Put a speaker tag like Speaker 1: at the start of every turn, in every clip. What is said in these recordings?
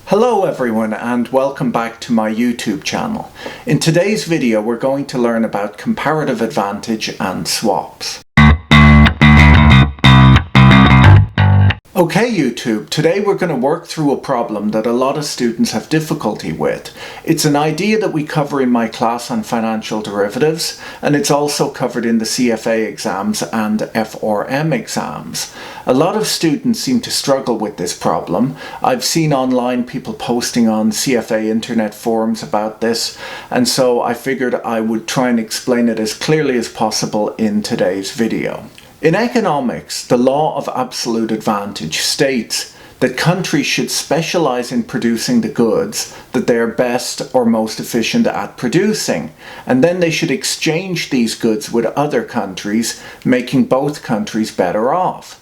Speaker 1: Hello everyone and welcome back to my YouTube channel. In today's video we're going to learn about comparative advantage and swaps. Okay YouTube, today we're going to work through a problem that a lot of students have difficulty with. It's an idea that we cover in my class on financial derivatives, and it's also covered in the CFA exams and FRM exams. A lot of students seem to struggle with this problem. I've seen online people posting on CFA internet forums about this, and so I figured I would try and explain it as clearly as possible in today's video. In economics, the law of absolute advantage states that countries should specialize in producing the goods that they are best or most efficient at producing, and then they should exchange these goods with other countries, making both countries better off.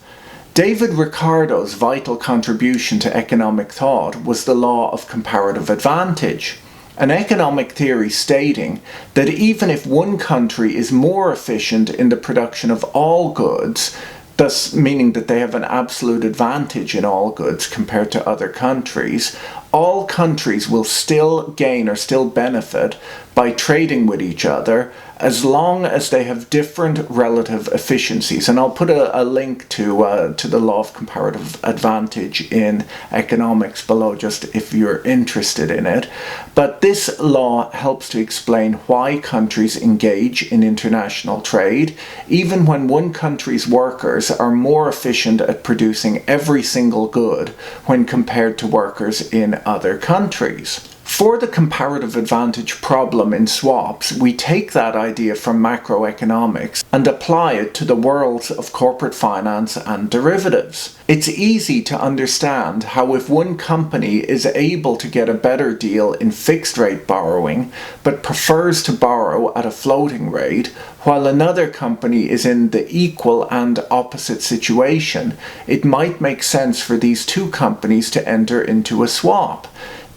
Speaker 1: David Ricardo's vital contribution to economic thought was the law of comparative advantage, an economic theory stating that even if one country is more efficient in the production of all goods, thus meaning that they have an absolute advantage in all goods compared to other countries, all countries will still gain or still benefit by trading with each other as long as they have different relative efficiencies. And I'll put a link to the law of comparative advantage in economics below, just if you're interested in it. But this law helps to explain why countries engage in international trade, even when one country's workers are more efficient at producing every single good when compared to workers in other countries. For the comparative advantage problem in swaps, we take that idea from macroeconomics and apply it to the worlds of corporate finance and derivatives. It's easy to understand how if one company is able to get a better deal in fixed rate borrowing, but prefers to borrow at a floating rate, while another company is in the equal and opposite situation, it might make sense for these two companies to enter into a swap.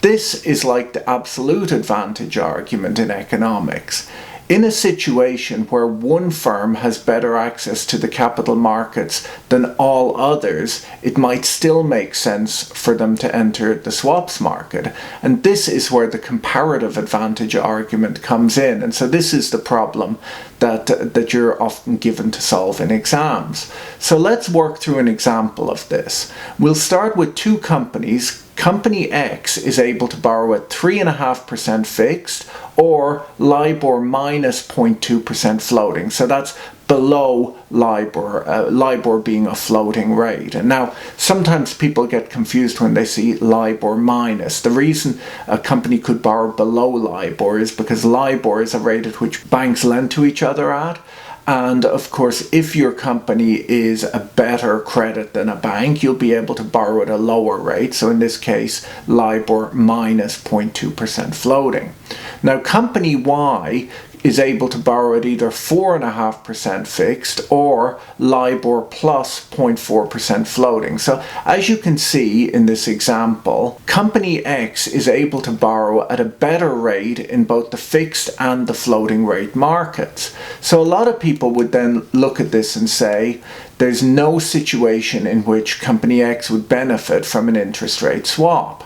Speaker 1: This is like the absolute advantage argument in economics. In a situation where one firm has better access to the capital markets than all others, it might still make sense for them to enter the swaps market. And this is where the comparative advantage argument comes in. And so this is the problem that you're often given to solve in exams. So let's work through an example of this. We'll start with two companies. Company X is able to borrow at 3.5% fixed or LIBOR minus 0.2% floating. So that's below LIBOR, LIBOR being a floating rate. And now sometimes people get confused when they see LIBOR minus. The reason a company could borrow below LIBOR is because LIBOR is a rate at which banks lend to each other at. And of course, if your company is a better credit than a bank, you'll be able to borrow at a lower rate. So in this case, LIBOR minus 0.2% floating. Now, company Y is able to borrow at either 4.5% fixed or LIBOR plus 0.4% floating. So as you can see in this example, company X is able to borrow at a better rate in both the fixed and the floating rate markets. So a lot of people would then look at this and say, there's no situation in which company X would benefit from an interest rate swap.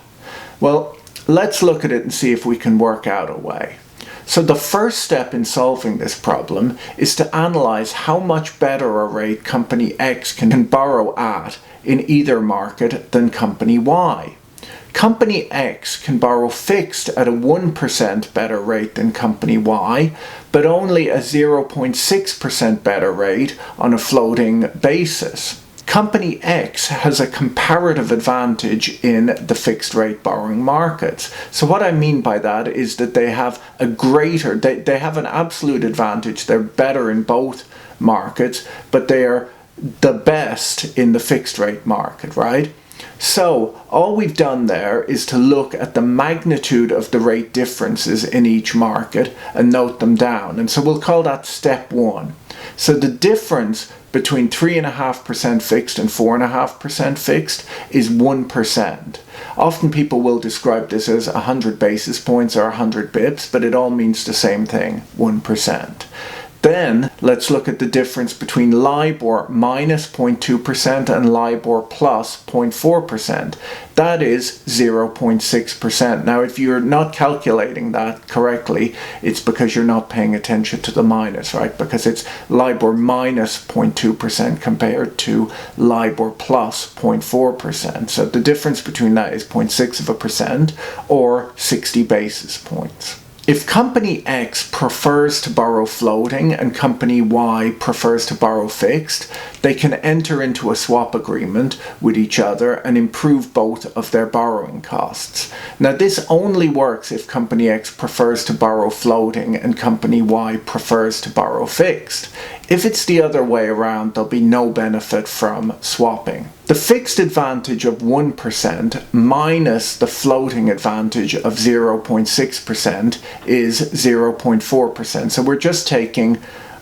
Speaker 1: Well, let's look at it and see if we can work out a way. So the first step in solving this problem is to analyze how much better a rate company X can borrow at in either market than company Y. Company X can borrow fixed at a 1% better rate than company Y, but only a 0.6% better rate on a floating basis. Company X has a comparative advantage in the fixed rate borrowing markets. So what I mean by that is that they have a greater, they have an absolute advantage. They're better in both markets, but they are the best in the fixed rate market, right? So all we've done there is to look at the magnitude of the rate differences in each market and note them down. And so we'll call that step one. So the difference between 3.5% fixed and 4.5% fixed is 1%. Often people will describe this as 100 basis points or 100 bips, but it all means the same thing, 1%. Then let's look at the difference between LIBOR minus 0.2% and LIBOR plus 0.4%. That is 0.6%. Now, if you're not calculating that correctly, it's because you're not paying attention to the minus, right? Because it's LIBOR minus 0.2% compared to LIBOR plus 0.4%. So the difference between that is 0.6%, or 60 basis points. If company X prefers to borrow floating and company Y prefers to borrow fixed, they can enter into a swap agreement with each other and improve both of their borrowing costs. Now, this only works if company X prefers to borrow floating and company Y prefers to borrow fixed. If it's the other way around, there'll be no benefit from swapping. The fixed advantage of 1% minus the floating advantage of 0.6% is 0.4%. So we're just taking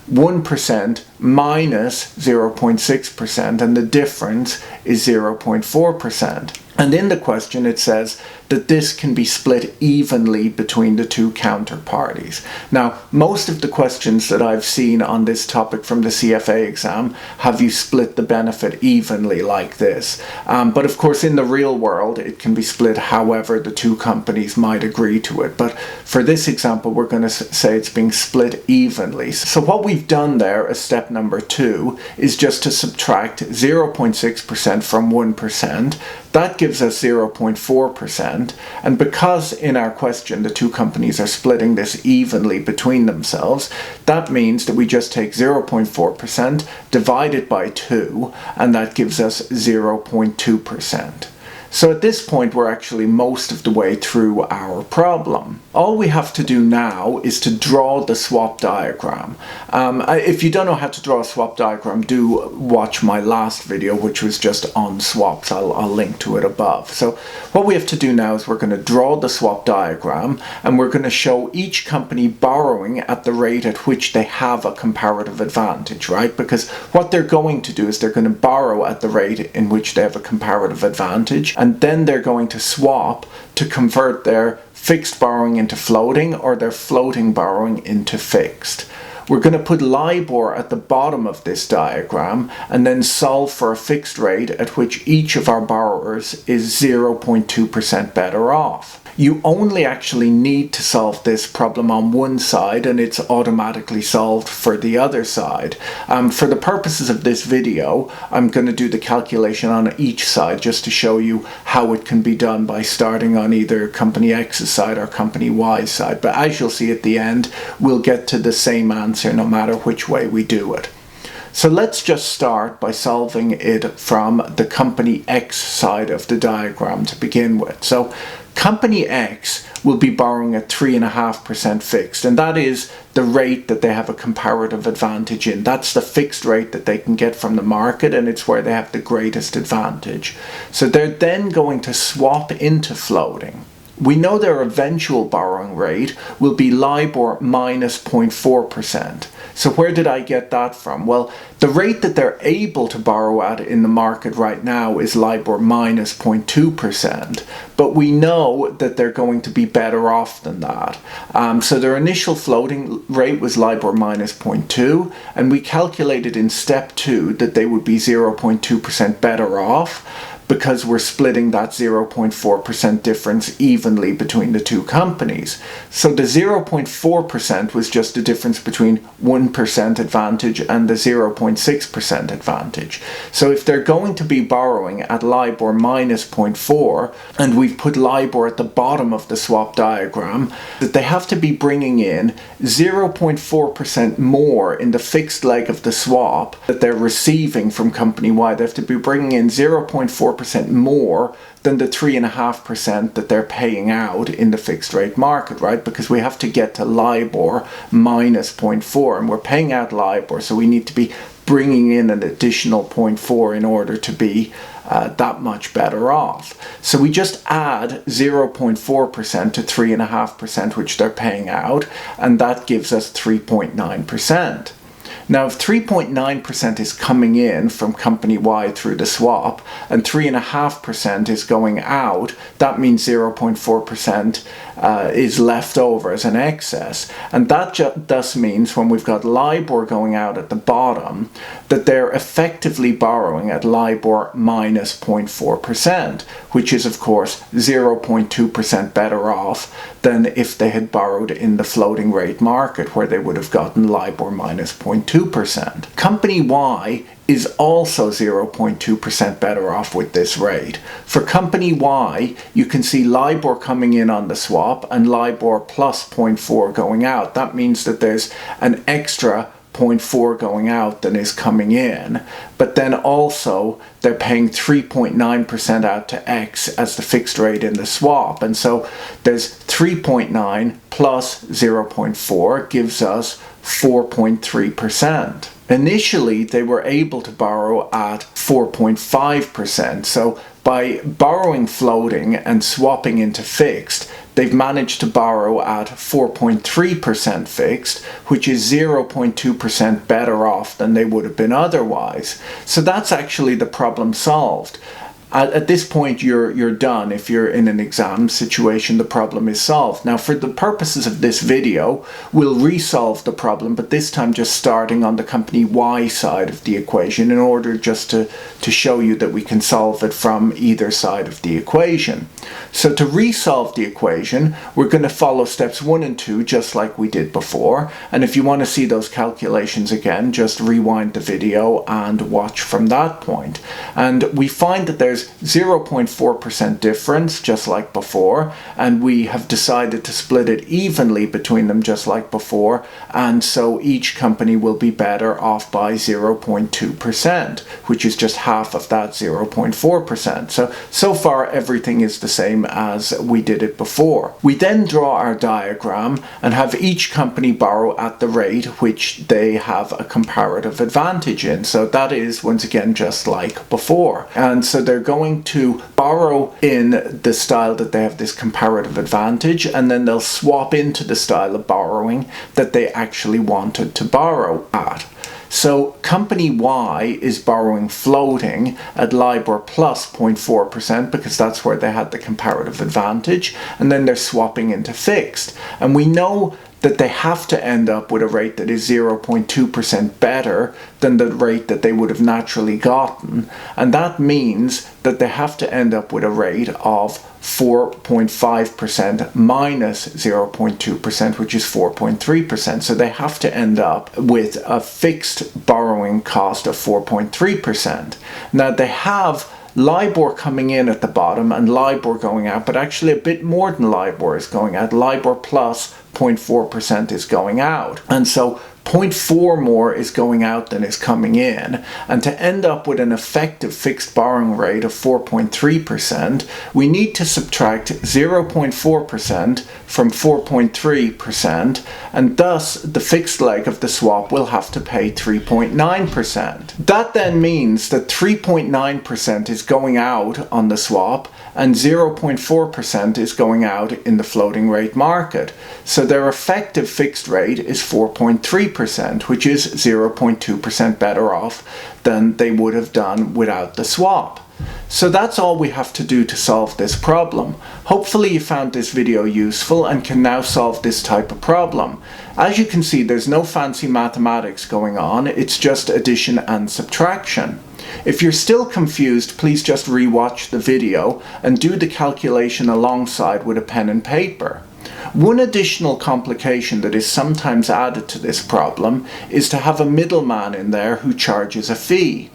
Speaker 1: 1% minus 0.6%, and the difference is 0.4%. And in the question it says that this can be split evenly between the two counterparties. Now, most of the questions that I've seen on this topic from the CFA exam have you split the benefit evenly like this. But of course, in the real world, it can be split however the two companies might agree to it. But for this example, we're going to say it's being split evenly. So what we've done there as step number 2 is just to subtract 0.6% from 1%. That gives us 0.4%, and because in our question the two companies are splitting this evenly between themselves, that means that we just take 0.4% divided by 2, and that gives us 0.2%. So at this point, we're actually most of the way through our problem. All we have to do now is to draw the swap diagram. If you don't know how to draw a swap diagram, do watch my last video, which was just on swaps. I'll link to it above. So what we have to do now is we're going to draw the swap diagram, and we're going to show each company borrowing at the rate at which they have a comparative advantage, right? Because what they're going to do is they're going to borrow at the rate in which they have a comparative advantage, and then they're going to swap to convert their fixed borrowing into floating or their floating borrowing into fixed. We're going to put LIBOR at the bottom of this diagram and then solve for a fixed rate at which each of our borrowers is 0.2% better off. You only actually need to solve this problem on one side, and it's automatically solved for the other side. For the purposes of this video, I'm going to do the calculation on each side just to show you how it can be done by starting on either company X's side or company Y's side. But as you'll see at the end, we'll get to the same answer no matter which way we do it. So let's just start by solving it from the company X side of the diagram to begin with. So company X will be borrowing at 3.5% fixed, and that is the rate that they have a comparative advantage in. That's the fixed rate that they can get from the market, and it's where they have the greatest advantage. So they're then going to swap into floating. We know their eventual borrowing rate will be LIBOR minus 0.4%. So where did I get that from? Well, the rate that they're able to borrow at in the market right now is LIBOR minus 0.2%, but we know that they're going to be better off than that. So their initial floating rate was LIBOR minus 0.2, and we calculated in step 2 that they would be 0.2% better off, because we're splitting that 0.4% difference evenly between the two companies. So the 0.4% was just the difference between 1% advantage and the 0.6% advantage. So if they're going to be borrowing at LIBOR minus 0.4, and we've put LIBOR at the bottom of the swap diagram, that they have to be bringing in 0.4% more in the fixed leg of the swap that they're receiving from company Y. They have to be bringing in 0.4% more than the 3.5% that they're paying out in the fixed rate market, right? Because we have to get to LIBOR minus 0.4, and we're paying out LIBOR, so we need to be bringing in an additional 0.4 in order to be that much better off. So we just add 0.4% to 3.5%, which they're paying out, and that gives us 3.9%. Now, if 3.9% is coming in from company Y through the swap and 3.5% is going out, that means 0.4% is left over as an excess. And that thus means when we've got LIBOR going out at the bottom, that they're effectively borrowing at LIBOR minus 0.4%, which is of course 0.2% better off than if they had borrowed in the floating rate market, where they would have gotten LIBOR minus 0.2%. Company Y is also 0.2% better off with this rate. For company Y, you can see LIBOR coming in on the swap and LIBOR plus 0.4 going out. That means that there's an extra 0.4 going out than is coming in, but then also they're paying 3.9% out to X as the fixed rate in the swap, and so there's 3.9 plus 0.4 gives us 4.3%. Initially, they were able to borrow at 4.5%, so by borrowing floating and swapping into fixed, they've managed to borrow at 4.3% fixed, which is 0.2% better off than they would have been otherwise. So that's actually the problem solved. At this point, you're done. If you're in an exam situation, the problem is solved. Now, for the purposes of this video, we'll resolve the problem, but this time just starting on the company Y side of the equation in order just to show you that we can solve it from either side of the equation. So to resolve the equation, we're going to follow steps 1 and 2 just like we did before. And if you want to see those calculations again, just rewind the video and watch from that point. And we find that there's 0.4% difference just like before, and we have decided to split it evenly between them just like before, and so each company will be better off by 0.2%, which is just half of that 0.4%. So far everything is the same as we did it before. We then draw our diagram and have each company borrow at the rate which they have a comparative advantage in. So that is once again just like before, and so they're going to borrow in the style that they have this comparative advantage, and then they'll swap into the style of borrowing that they actually wanted to borrow at. So company Y is borrowing floating at LIBOR plus 0.4% because that's where they had the comparative advantage, and then they're swapping into fixed. And we know that they have to end up with a rate that is 0.2% better than the rate that they would have naturally gotten. And that means that they have to end up with a rate of 4.5% minus 0.2%, which is 4.3%. So they have to end up with a fixed borrowing cost of 4.3%. Now they have LIBOR coming in at the bottom and LIBOR going out, but actually a bit more than LIBOR is going out. LIBOR plus 0.4% is going out. And so 0.4 more is going out than is coming in, and to end up with an effective fixed borrowing rate of 4.3%, we need to subtract 0.4% from 4.3%, and thus the fixed leg of the swap will have to pay 3.9%. That then means that 3.9% is going out on the swap and 0.4% is going out in the floating rate market. So their effective fixed rate is 4.3%, which is 0.2% better off than they would have done without the swap. So that's all we have to do to solve this problem. Hopefully you found this video useful and can now solve this type of problem. As you can see, there's no fancy mathematics going on, it's just addition and subtraction. If you're still confused, please just re-watch the video and do the calculation alongside with a pen and paper. One additional complication that is sometimes added to this problem is to have a middleman in there who charges a fee.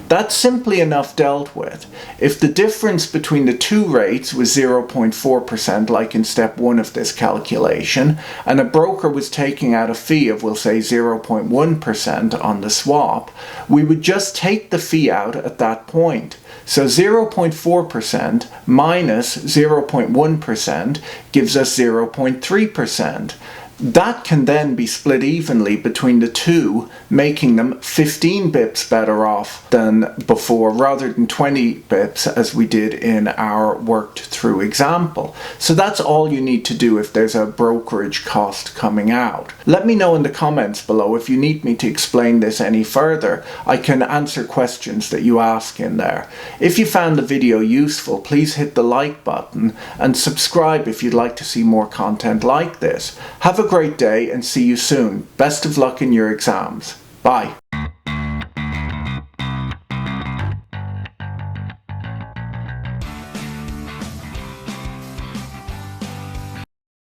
Speaker 1: That's simply enough dealt with. If the difference between the two rates was 0.4%, like in step 1 of this calculation, and a broker was taking out a fee of, we'll say, 0.1% on the swap, we would just take the fee out at that point. So 0.4% minus 0.1% gives us 0.3%. That can then be split evenly between the two, making them 15 bips better off than before, rather than 20 bips as we did in our worked through example. So that's all you need to do if there's a brokerage cost coming out. Let me know in the comments below if you need me to explain this any further. I can answer questions that you ask in there. If you found the video useful, please hit the like button and subscribe if you'd like to see more content like this. Have a great day and see you soon. Best of luck in your exams. Bye.